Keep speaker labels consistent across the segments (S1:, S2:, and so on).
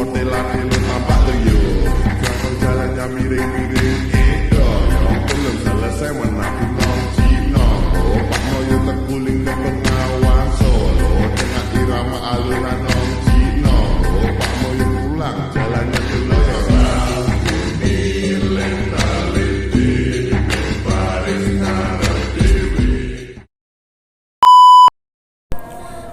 S1: modelan tampak loyo. Jalan-jalannya miring-miring itu belum selesai menakut non Cino. Pak Moyo terguling ke Bengawan Solo dengan irama alunan non Cino. Pak Moyo pulang jalannya ke loyo.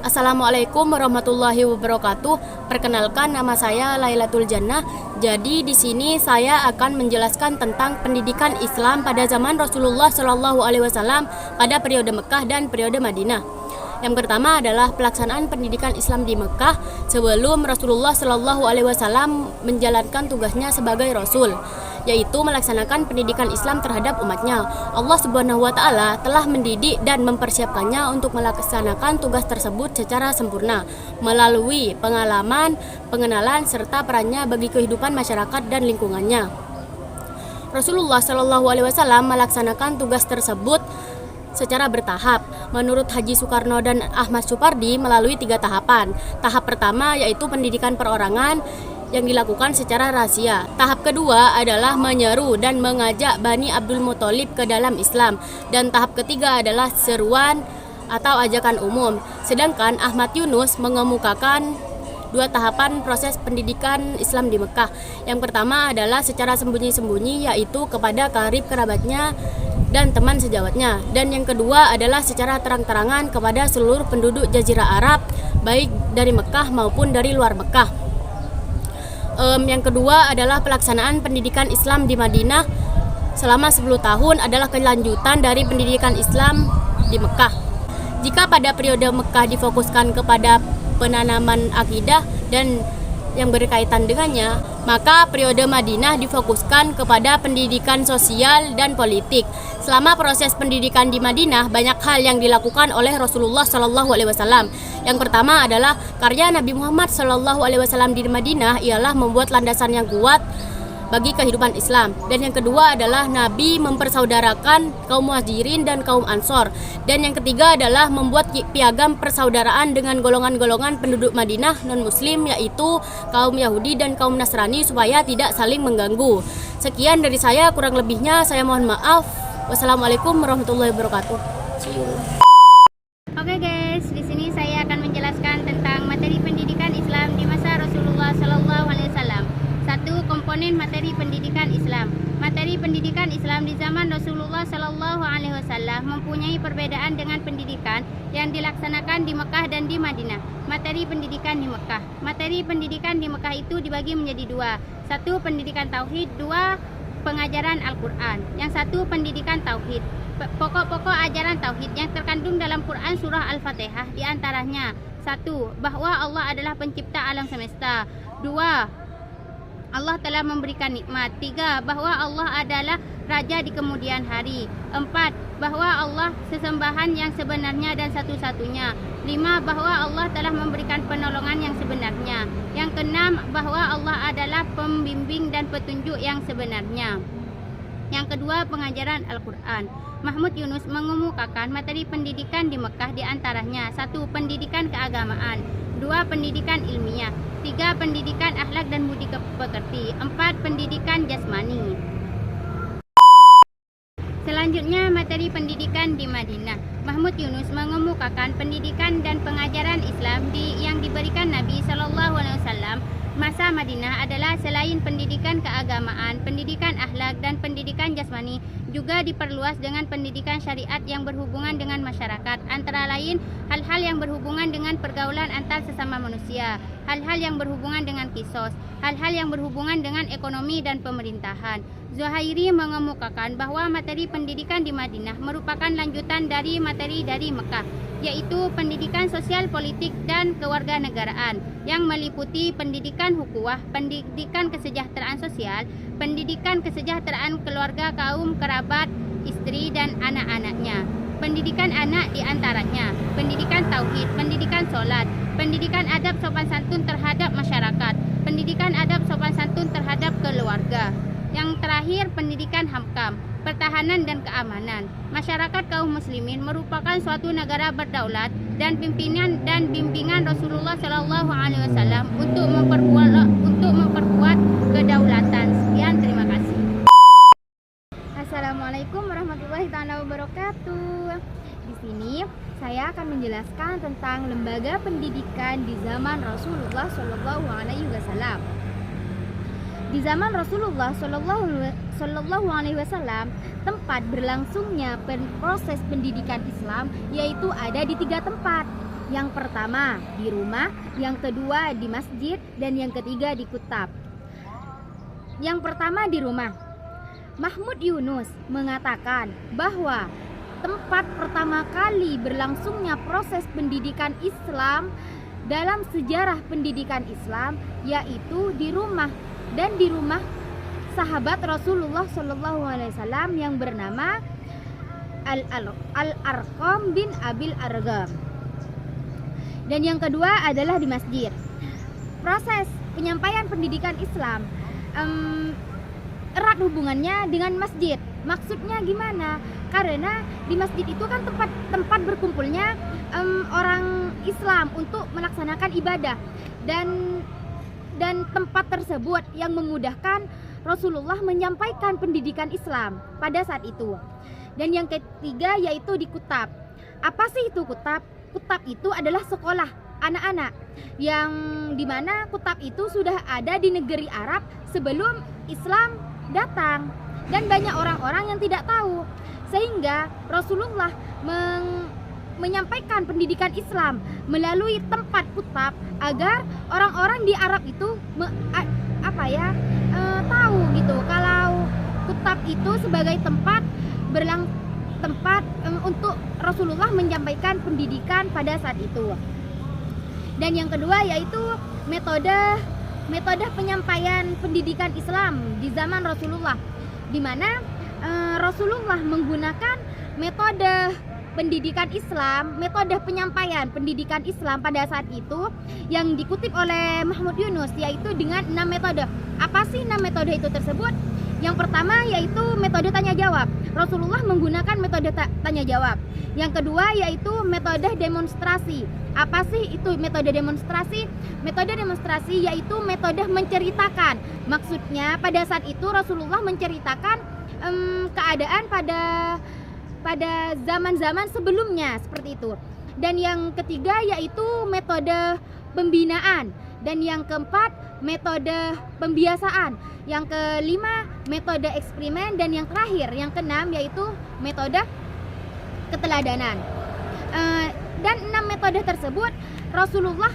S2: Assalamualaikum warahmatullahi wabarakatuh. Perkenalkan, nama saya Lailatul Jannah. Jadi di sini saya akan menjelaskan tentang pendidikan Islam pada zaman Rasulullah Shallallahu Alaihi Wasallam pada periode Mekah dan periode Madinah. Yang pertama adalah pelaksanaan pendidikan Islam di Mekah sebelum Rasulullah Shallallahu Alaihi Wasallam menjalankan tugasnya sebagai Rasul, yaitu melaksanakan pendidikan Islam terhadap umatnya. Allah Subhanahu wa Ta'ala telah mendidik dan mempersiapkannya untuk melaksanakan tugas tersebut secara sempurna melalui pengalaman, pengenalan, serta perannya bagi kehidupan masyarakat dan lingkungannya. Rasulullah Shallallahu Alaihi Wasallam melaksanakan tugas tersebut secara bertahap menurut Haji Soekarno dan Ahmad Supardi melalui 3 tahapan. Tahap pertama yaitu pendidikan perorangan yang dilakukan secara rahasia. Tahap kedua adalah menyeru dan mengajak Bani Abdul Muthalib ke dalam Islam, dan tahap ketiga adalah seruan atau ajakan umum. Sedangkan Ahmad Yunus mengemukakan 2 tahapan proses pendidikan Islam di Mekah. Yang pertama adalah secara sembunyi-sembunyi, yaitu kepada karib kerabatnya dan teman sejawatnya, dan yang kedua adalah secara terang-terangan kepada seluruh penduduk Jazirah Arab, baik dari Mekah maupun dari luar Mekah. Yang kedua adalah pelaksanaan pendidikan Islam di Madinah selama 10 tahun adalah kelanjutan dari pendidikan Islam di Mekah. Jika pada periode Mekah difokuskan kepada penanaman akidah dan yang berkaitan dengannya, maka periode Madinah difokuskan kepada pendidikan sosial dan politik. Selama proses pendidikan di Madinah, banyak hal yang dilakukan oleh Rasulullah Shallallahu Alaihi Wasallam. Yang pertama adalah karya Nabi Muhammad Shallallahu Alaihi Wasallam di Madinah ialah membuat landasan yang kuat bagi kehidupan Islam. Dan yang kedua adalah Nabi mempersaudarakan kaum Muhajirin dan kaum Ansor. Dan yang ketiga adalah membuat piagam persaudaraan dengan golongan-golongan penduduk Madinah non-Muslim, yaitu kaum Yahudi dan kaum Nasrani, supaya tidak saling mengganggu. Sekian dari saya, kurang lebihnya saya mohon maaf. Wassalamualaikum warahmatullahi wabarakatuh.
S3: Oke guys, di sini saya akan menjelaskan tentang materi pendidikan Islam di masa Rasulullah Shallallahu Alaihi Wasallam. 1. Komponen materi pendidikan Islam. Materi pendidikan Islam di zaman Rasulullah Shallallahu Alaihi Wasallam mempunyai perbedaan dengan pendidikan yang dilaksanakan di Mekah dan di Madinah. Materi pendidikan di Mekah. Materi pendidikan di Mekah itu dibagi menjadi 2. 1. Pendidikan Tauhid. 2. Pengajaran Al-Quran. Yang 1. Pendidikan Tauhid. Pokok-pokok ajaran Tauhid yang terkandung dalam Quran Surah Al-Fatihah diantaranya: 1. Bahwa Allah adalah pencipta alam semesta. 2. Allah telah memberikan nikmat. 3. Bahwa Allah adalah Raja di kemudian hari. 4. Bahwa Allah sesembahan yang sebenarnya dan satu-satunya. 5. Bahwa Allah telah memberikan penolongan yang sebenarnya. Yang keenam, bahwa Allah adalah pembimbing dan petunjuk yang sebenarnya. Yang kedua, pengajaran Al-Quran. Mahmud Yunus mengemukakan materi pendidikan di Mekah diantaranya: 1. Pendidikan keagamaan. 2. Pendidikan ilmiah. 3. Pendidikan akhlak dan budi pekerti. 4. Pendidikan jasmani. Selanjutnya, materi pendidikan di Madinah. Mahmud Yunus mengemukakan pendidikan dan pengajaran Islam yang diberikan Nabi Shallallahu Alaihi Wasallam masa Madinah adalah selain pendidikan keagamaan, pendidikan akhlak dan pendidikan jasmani juga diperluas dengan pendidikan syariat yang berhubungan dengan masyarakat, antara lain hal-hal yang berhubungan dengan pergaulan antar sesama manusia, hal-hal yang berhubungan dengan kisos, hal-hal yang berhubungan dengan ekonomi dan pemerintahan. Zuhairi mengemukakan bahwa materi pendidikan di Madinah merupakan lanjutan dari materi dari Mekah, yaitu pendidikan sosial politik dan kewarganegaraan yang meliputi pendidikan hukuah, pendidikan kesejahteraan sosial, pendidikan kesejahteraan keluarga, kaum, kerabat, istri, dan anak-anaknya. Pendidikan anak diantaranya pendidikan tauhid, pendidikan sholat, pendidikan adab sopan santun terhadap masyarakat, pendidikan adab sopan santun terhadap keluarga. Yang terakhir, pendidikan hamkam, pertahanan dan keamanan. Masyarakat kaum muslimin merupakan suatu negara berdaulat dan pimpinan dan bimbingan Rasulullah Shallallahu Alaihi Wasallam untuk menjelaskan tentang lembaga pendidikan di zaman Rasulullah Shallallahu Alaihi Wasallam. Di zaman Rasulullah Shallallahu Alaihi Wasallam, tempat berlangsungnya proses pendidikan Islam yaitu ada di 3 tempat. Yang pertama di rumah, yang kedua di masjid, dan yang ketiga di kutab. Yang pertama di rumah. Mahmud Yunus mengatakan bahwa tempat pertama kali berlangsungnya proses pendidikan Islam dalam sejarah pendidikan Islam yaitu di rumah, dan di rumah sahabat Rasulullah Shallallahu Alaihi Wasallam yang bernama Al-Arqam bin Abil Arqam. Dan yang kedua adalah di masjid. Proses penyampaian pendidikan Islam erat hubungannya dengan masjid. Maksudnya gimana? Karena di masjid itu kan tempat berkumpulnya orang Islam untuk melaksanakan ibadah, dan tempat tersebut yang memudahkan Rasulullah menyampaikan pendidikan Islam pada saat itu. Dan yang ketiga yaitu di kutab. Apa sih itu kutab? Kutab itu adalah sekolah anak-anak, yang dimana kutab itu sudah ada di negeri Arab sebelum Islam datang, dan banyak orang-orang yang tidak tahu, sehingga Rasulullah menyampaikan pendidikan Islam melalui tempat kutab agar orang-orang di Arab itu tahu gitu kalau kutab itu sebagai tempat untuk Rasulullah menyampaikan pendidikan pada saat itu. Dan yang kedua yaitu metode penyampaian pendidikan Islam di zaman Rasulullah, di mana Rasulullah menggunakan metode pendidikan Islam, metode penyampaian pendidikan Islam pada saat itu yang dikutip oleh Mahmud Yunus, yaitu dengan 6 metode. Apa sih 6 metode itu tersebut? Yang pertama yaitu metode tanya jawab. Rasulullah menggunakan metode tanya jawab. Yang kedua yaitu metode demonstrasi. Apa sih itu metode demonstrasi? Metode demonstrasi yaitu metode menceritakan. Maksudnya pada saat itu Rasulullah menceritakan keadaan pada zaman-zaman sebelumnya, seperti itu. Dan yang ketiga yaitu metode pembinaan. Dan yang keempat metode pembiasaan. Yang kelima metode eksperimen. Dan yang terakhir, yang keenam yaitu metode keteladanan. Dan 6 metode tersebut Rasulullah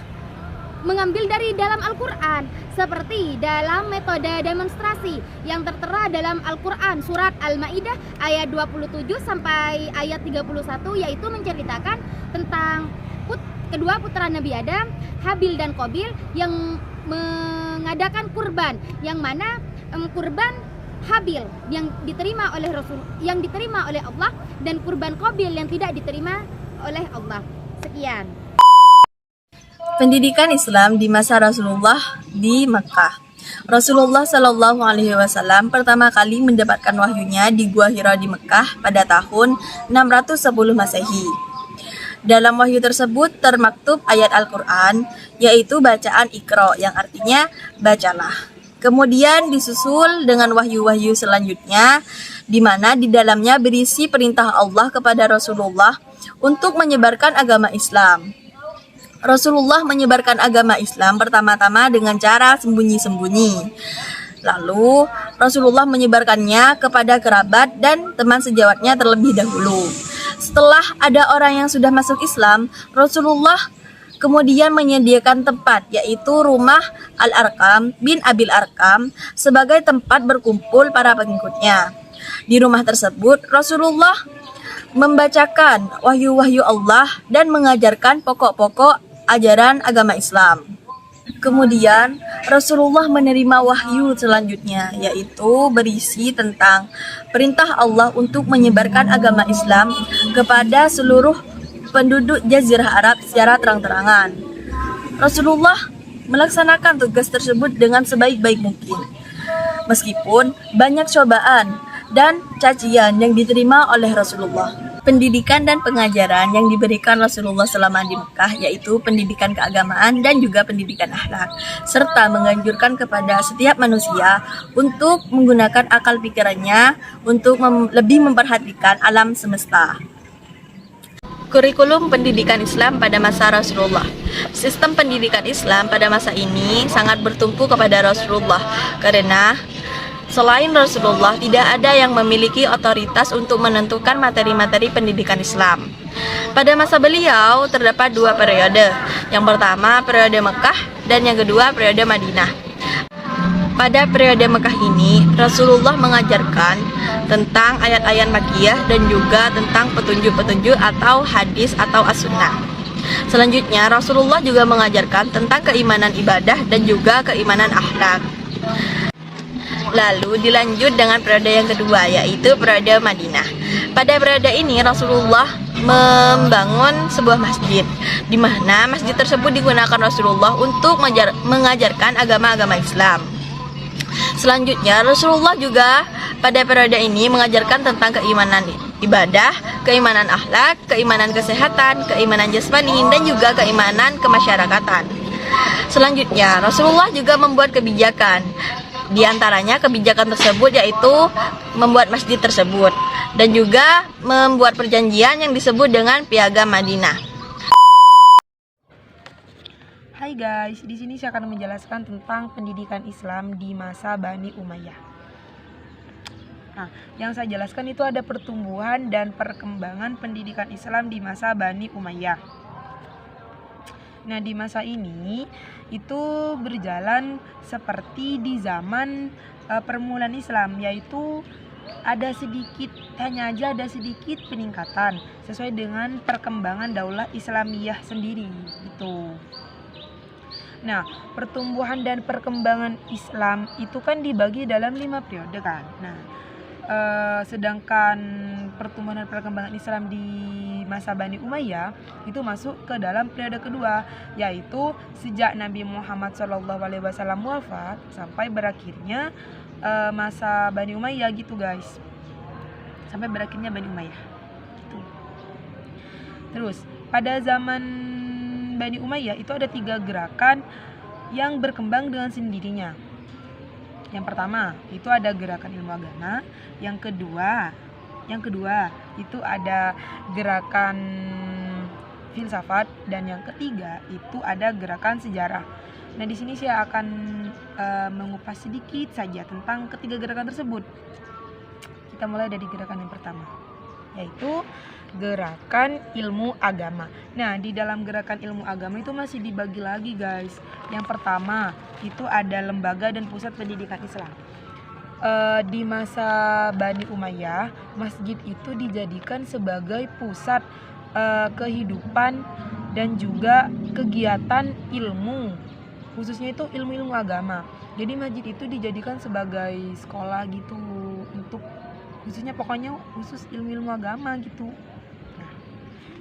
S3: mengambil dari dalam Al-Quran, seperti dalam metode demonstrasi yang tertera dalam Al-Quran surat Al-Ma'idah ayat 27 sampai ayat 31, yaitu menceritakan tentang kedua putra Nabi Adam, Habil dan Qabil, yang mengadakan kurban, yang mana kurban Habil yang diterima oleh yang diterima oleh Allah, dan kurban Qabil yang tidak diterima oleh Allah. Sekian.
S4: Pendidikan Islam di masa Rasulullah di Mekah. Rasulullah Shallallahu Alaihi Wasallam pertama kali mendapatkan wahyunya di Gua Hira di Mekah pada tahun 610 Masehi. Dalam wahyu tersebut termaktub ayat Al-Quran, yaitu bacaan Iqra, yang artinya bacalah. Kemudian disusul dengan wahyu-wahyu selanjutnya, di mana di dalamnya berisi perintah Allah kepada Rasulullah untuk menyebarkan agama Islam. Rasulullah menyebarkan agama Islam pertama-tama dengan cara sembunyi-sembunyi. Lalu Rasulullah menyebarkannya kepada kerabat dan teman sejawatnya terlebih dahulu. Setelah ada orang yang sudah masuk Islam, Rasulullah kemudian menyediakan tempat, yaitu rumah Al-Arqam bin Abil Arqam, sebagai tempat berkumpul para pengikutnya. Di rumah tersebut Rasulullah membacakan wahyu-wahyu Allah dan mengajarkan pokok-pokok ajaran agama Islam. Kemudian Rasulullah menerima wahyu selanjutnya, yaitu berisi tentang perintah Allah untuk menyebarkan agama Islam kepada seluruh penduduk Jazirah Arab secara terang-terangan. Rasulullah melaksanakan tugas tersebut dengan sebaik-baik mungkin, meskipun banyak cobaan dan cacian yang diterima oleh Rasulullah. Pendidikan dan pengajaran yang diberikan Rasulullah selama di Mekah yaitu pendidikan keagamaan dan juga pendidikan akhlak, serta menganjurkan kepada setiap manusia untuk menggunakan akal pikirannya untuk lebih memperhatikan alam semesta. Kurikulum pendidikan Islam pada masa Rasulullah. Sistem pendidikan Islam pada masa ini sangat bertumpu kepada Rasulullah karena selain Rasulullah tidak ada yang memiliki otoritas untuk menentukan materi-materi pendidikan Islam. Pada masa beliau terdapat dua periode. Yang pertama periode Mekah dan yang kedua periode Madinah. Pada periode Mekah ini, Rasulullah mengajarkan tentang ayat-ayat Makkiyah dan juga tentang petunjuk-petunjuk atau hadis atau as-sunnah. Selanjutnya, Rasulullah juga mengajarkan tentang keimanan ibadah dan juga keimanan akhlak. Lalu dilanjut dengan periode yang kedua, yaitu periode Madinah. Pada periode ini, Rasulullah membangun sebuah masjid, di mana masjid tersebut digunakan Rasulullah untuk mengajarkan agama-agama Islam. Selanjutnya, Rasulullah juga pada periode ini mengajarkan tentang keimanan ibadah, keimanan akhlak, keimanan kesehatan, keimanan jasmani, dan juga keimanan kemasyarakatan. Selanjutnya, Rasulullah juga membuat kebijakan. Di antaranya kebijakan tersebut yaitu membuat masjid tersebut dan juga membuat perjanjian yang disebut dengan Piagam Madinah.
S5: Hai guys, di sini saya akan menjelaskan tentang pendidikan Islam di masa Bani Umayyah. Nah, yang saya jelaskan itu ada pertumbuhan dan perkembangan pendidikan Islam di masa Bani Umayyah. Nah, di masa ini itu berjalan seperti di zaman permulaan Islam, yaitu hanya ada sedikit peningkatan sesuai dengan perkembangan daulah Islamiyah sendiri gitu. Nah, pertumbuhan dan perkembangan Islam itu kan dibagi dalam 5 periode kan. Nah, sedangkan pertumbuhan dan perkembangan Islam di masa Bani Umayyah itu masuk ke dalam periode kedua, yaitu sejak Nabi Muhammad SAW wafat sampai berakhirnya masa Bani Umayyah gitu guys. Sampai berakhirnya Bani Umayyah gitu. Terus pada zaman Bani Umayyah itu ada 3 gerakan yang berkembang dengan sendirinya. Yang pertama itu ada gerakan ilmu agama, yang kedua itu ada gerakan filsafat, dan yang ketiga itu ada gerakan sejarah. Nah, di sini saya akan mengupas sedikit saja tentang ketiga gerakan tersebut. Kita mulai dari gerakan yang pertama, yaitu gerakan ilmu agama. Nah, di dalam gerakan ilmu agama itu masih dibagi lagi guys. Yang pertama itu ada lembaga dan pusat pendidikan Islam. Di masa Bani Umayyah, masjid itu dijadikan sebagai pusat kehidupan dan juga kegiatan ilmu, khususnya itu ilmu-ilmu agama. Jadi masjid itu dijadikan sebagai sekolah gitu, untuk khususnya pokoknya khusus ilmu-ilmu agama gitu.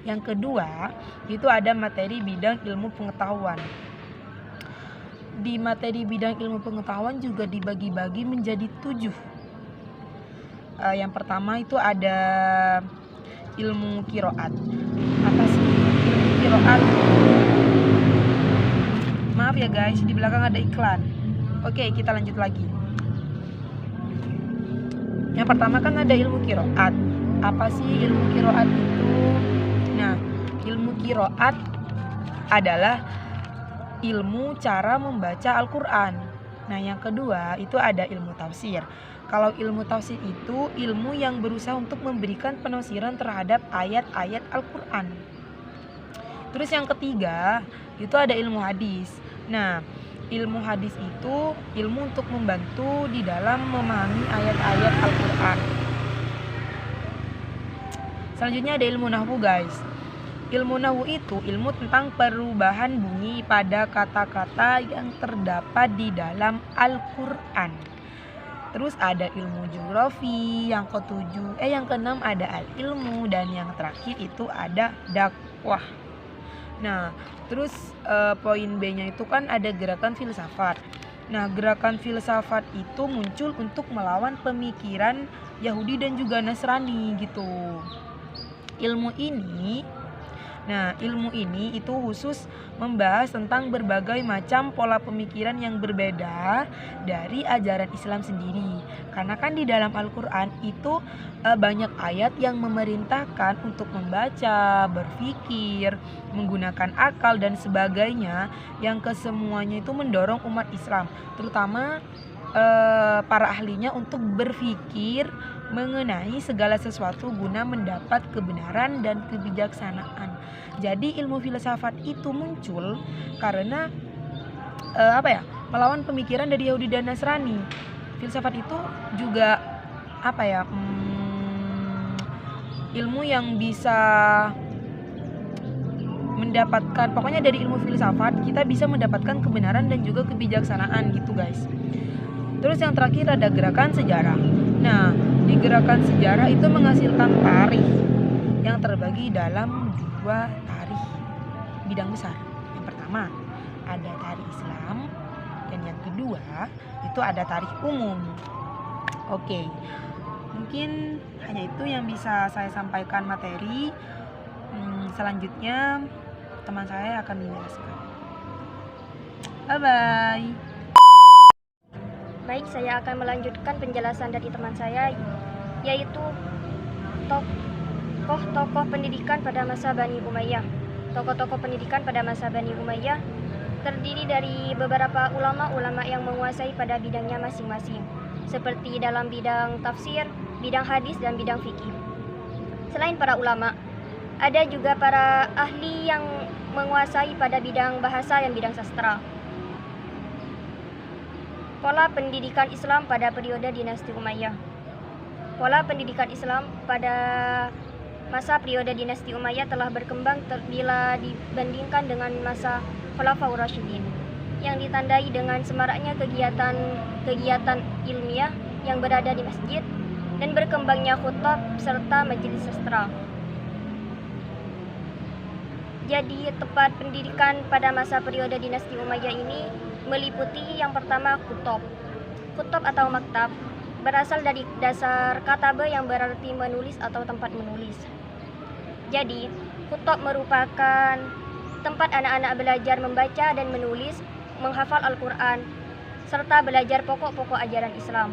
S5: Yang kedua, itu ada materi bidang ilmu pengetahuan. Di materi bidang ilmu pengetahuan juga dibagi-bagi menjadi 7. Yang pertama itu ada ilmu qiraat. Apa sih ilmu qiraat? Maaf ya guys, di belakang ada iklan. Oke, kita lanjut lagi. Yang pertama kan ada ilmu qiraat. Apa sih ilmu qiraat itu? Nah, ilmu qiraat adalah ilmu cara membaca Al-Quran. Nah, yang kedua itu ada ilmu tafsir. Kalau ilmu tafsir itu ilmu yang berusaha untuk memberikan penafsiran terhadap ayat-ayat Al-Quran. Terus yang ketiga itu ada ilmu hadis. Nah, ilmu hadis itu ilmu untuk membantu di dalam memahami ayat-ayat Al-Quran. Selanjutnya ada ilmu nahwu guys. Ilmu nahwu itu ilmu tentang perubahan bunyi pada kata-kata yang terdapat di dalam Al-Quran. Terus ada ilmu geografi, yang keenam ada al-ilmu, dan yang terakhir itu ada dakwah. Nah, terus poin B-nya itu kan ada gerakan filsafat. Nah, gerakan filsafat itu muncul untuk melawan pemikiran Yahudi dan juga Nasrani gitu. Ilmu ini Nah, ilmu ini itu khusus membahas tentang berbagai macam pola pemikiran yang berbeda dari ajaran Islam sendiri. Karena kan di dalam Al-Quran itu banyak ayat yang memerintahkan untuk membaca, berpikir, menggunakan akal dan sebagainya, yang kesemuanya itu mendorong umat Islam, terutama para ahlinya untuk berpikir mengenai segala sesuatu guna mendapat kebenaran dan kebijaksanaan. Jadi ilmu filsafat itu muncul karena melawan pemikiran dari Yahudi dan Nasrani. Filsafat itu juga ilmu yang bisa mendapatkan, pokoknya dari ilmu filsafat kita bisa mendapatkan kebenaran dan juga kebijaksanaan gitu guys. Terus yang terakhir ada gerakan sejarah. Nah, di gerakan sejarah itu menghasilkan tarikh yang terbagi dalam 2 tarikh bidang besar. Yang pertama ada tarikh Islam dan yang kedua itu ada tarikh umum. Oke, mungkin hanya itu yang bisa saya sampaikan materi. Selanjutnya teman saya akan menjelaskan. Bye bye.
S6: Baik, saya akan melanjutkan penjelasan dari teman saya, yaitu tokoh-tokoh pendidikan pada masa Bani Umayyah. Tokoh-tokoh pendidikan pada masa Bani Umayyah terdiri dari beberapa ulama-ulama yang menguasai pada bidangnya masing-masing, seperti dalam bidang tafsir, bidang hadis, dan bidang fikih. Selain para ulama, ada juga para ahli yang menguasai pada bidang bahasa dan bidang sastra. Pola pendidikan Islam pada periode dinasti Umayyah. Pola pendidikan Islam pada masa periode dinasti Umayyah telah berkembang bila dibandingkan dengan masa Khulafaur Rasyidin, yang ditandai dengan semaraknya kegiatan ilmiah yang berada di masjid dan berkembangnya khutab serta majelis sastra. Jadi tempat pendidikan pada masa periode dinasti Umayyah ini meliputi yang pertama kutub. Kutub atau maktab berasal dari dasar katabe yang berarti menulis atau tempat menulis. Jadi, kutub merupakan tempat anak-anak belajar membaca dan menulis, menghafal Al-Quran, serta belajar pokok-pokok ajaran Islam.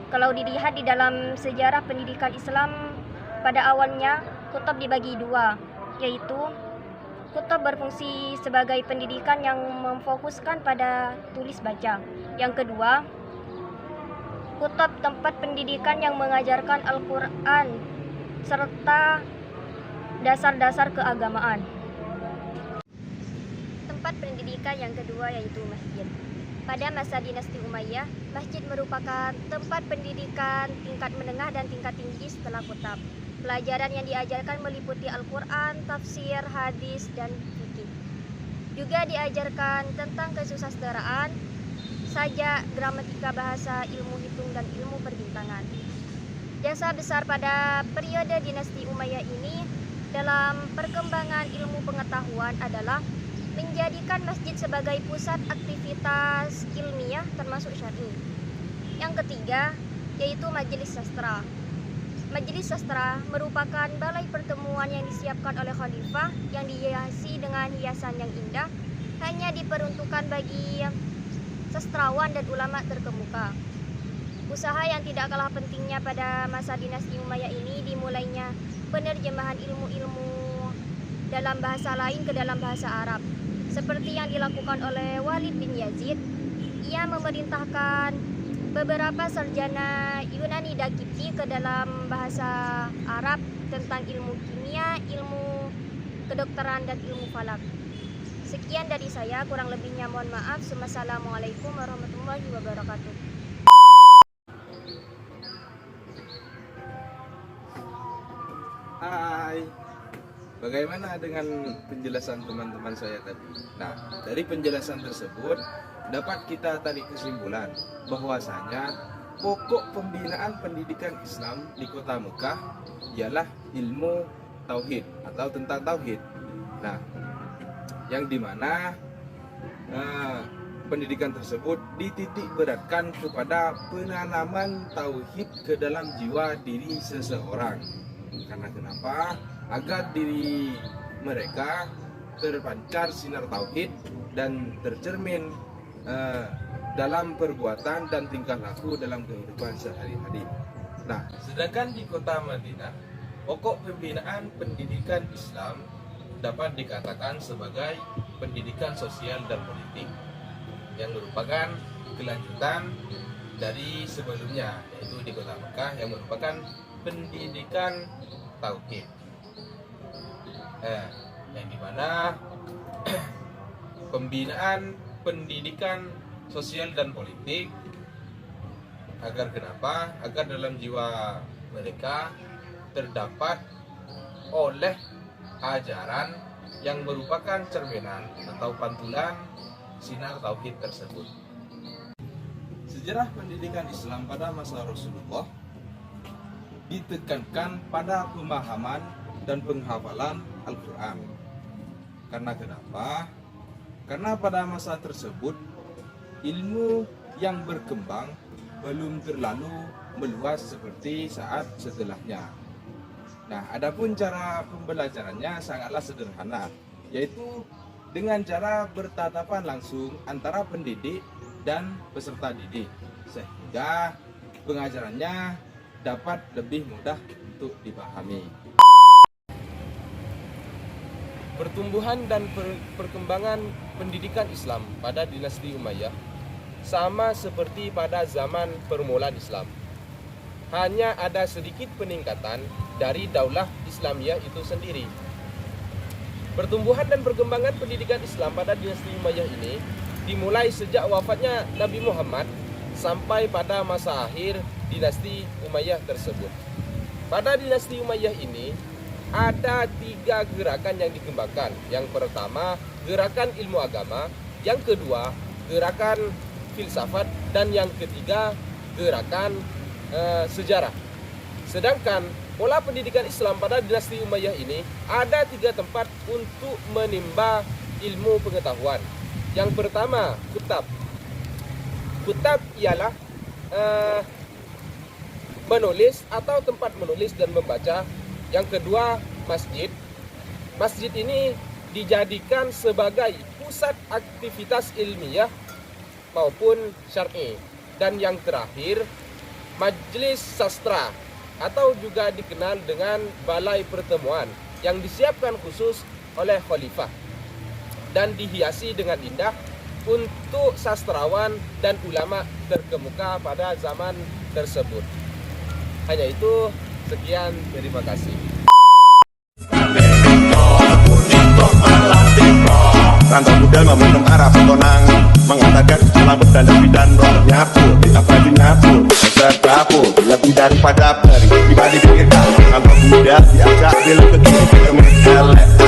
S6: Kalau dilihat di dalam sejarah pendidikan Islam, pada awalnya kutub dibagi 2, yaitu kutub berfungsi sebagai pendidikan yang memfokuskan pada tulis baca. Yang kedua, kutub tempat pendidikan yang mengajarkan Al-Quran serta dasar-dasar keagamaan. Tempat pendidikan yang kedua yaitu masjid. Pada masa dinasti Umayyah, masjid merupakan tempat pendidikan tingkat menengah dan tingkat tinggi setelah kutub. Pelajaran yang diajarkan meliputi Al-Quran, tafsir, hadis, dan fikih. Juga diajarkan tentang kesusastraan, sajak, gramatika bahasa, ilmu hitung, dan ilmu perbintangan. Jasa besar pada periode dinasti Umayyah ini dalam perkembangan ilmu pengetahuan adalah menjadikan masjid sebagai pusat aktivitas ilmiah termasuk syar'i. Yang ketiga yaitu majelis sastra. Majelis sastra merupakan balai pertemuan yang disiapkan oleh khalifah yang dihiasi dengan hiasan yang indah, hanya diperuntukkan bagi sastrawan dan ulama terkemuka. Usaha yang tidak kalah pentingnya pada masa dinasti Umayyah ini dimulainya penerjemahan ilmu-ilmu dalam bahasa lain ke dalam bahasa Arab, seperti yang dilakukan oleh Walid bin Yazid. Ia memerintahkan beberapa sarjana Yunani dan Kipti ke dalam bahasa Arab tentang ilmu kimia, ilmu kedokteran, dan ilmu falak. Sekian dari saya, kurang lebihnya mohon maaf. Wassalamualaikum warahmatullahi wabarakatuh.
S7: Hai, bagaimana dengan penjelasan teman-teman saya tadi? Nah, dari penjelasan tersebut dapat kita tarik kesimpulan bahwasanya pokok pembinaan pendidikan Islam di kota Mekah ialah ilmu tauhid atau tentang tauhid. Nah, yang dimana pendidikan tersebut dititik beratkan kepada penanaman tauhid ke dalam jiwa diri seseorang. Karena kenapa? Agar diri mereka terpancar sinar tauhid dan tercermin dalam perbuatan dan tingkah laku dalam kehidupan sehari-hari. Nah, sedangkan di kota Madinah, pokok pembinaan pendidikan Islam dapat dikatakan sebagai pendidikan sosial dan politik yang merupakan kelanjutan dari sebelumnya, yaitu di kota Mekah yang merupakan pendidikan tauhid, yang dimana pembinaan pendidikan sosial dan politik agar kenapa? Agar dalam jiwa mereka terdapat oleh ajaran yang merupakan cerminan atau pantulan sinar tauhid tersebut. Sejarah pendidikan Islam pada masa Rasulullah ditekankan pada pemahaman dan penghafalan Al-Quran. Karena kenapa? Karena pada masa tersebut ilmu yang berkembang belum terlalu meluas seperti saat setelahnya. Nah, adapun cara pembelajarannya sangatlah sederhana, yaitu dengan cara bertatapan langsung antara pendidik dan peserta didik, sehingga pengajarannya dapat lebih mudah untuk dipahami. Pertumbuhan dan perkembangan pendidikan Islam pada dinasti Umayyah sama seperti pada zaman permulaan Islam. Hanya ada sedikit peningkatan dari daulah Islamiyah itu sendiri. Pertumbuhan dan perkembangan pendidikan Islam pada dinasti Umayyah ini dimulai sejak wafatnya Nabi Muhammad sampai pada masa akhir dinasti Umayyah tersebut. Pada dinasti Umayyah ini ada 3 gerakan yang dikembangkan. Yang pertama, gerakan ilmu agama. Yang kedua, gerakan filsafat. Dan yang ketiga, gerakan sejarah. Sedangkan pola pendidikan Islam pada dinasti Umayyah ini ada 3 tempat untuk menimba ilmu pengetahuan. Yang pertama, kutab. Kutab ialah menulis atau tempat menulis dan membaca. Yang kedua, masjid. Masjid ini dijadikan sebagai pusat aktivitas ilmiah maupun syar'i. Dan yang terakhir, majlis sastra atau juga dikenal dengan balai pertemuan yang disiapkan khusus oleh khalifah dan dihiasi dengan indah untuk sastrawan dan ulama terkemuka pada zaman tersebut. Hanya itu, sekian, terima kasih.
S1: Rantau muda memenuh arah petonang, mengatakan selamat dan lebih dan roh nyapu, apa itu nyapu, tercapu, lebih daripada peri, pribadi pikirkan, rantau muda diajak belok ke kiri, ke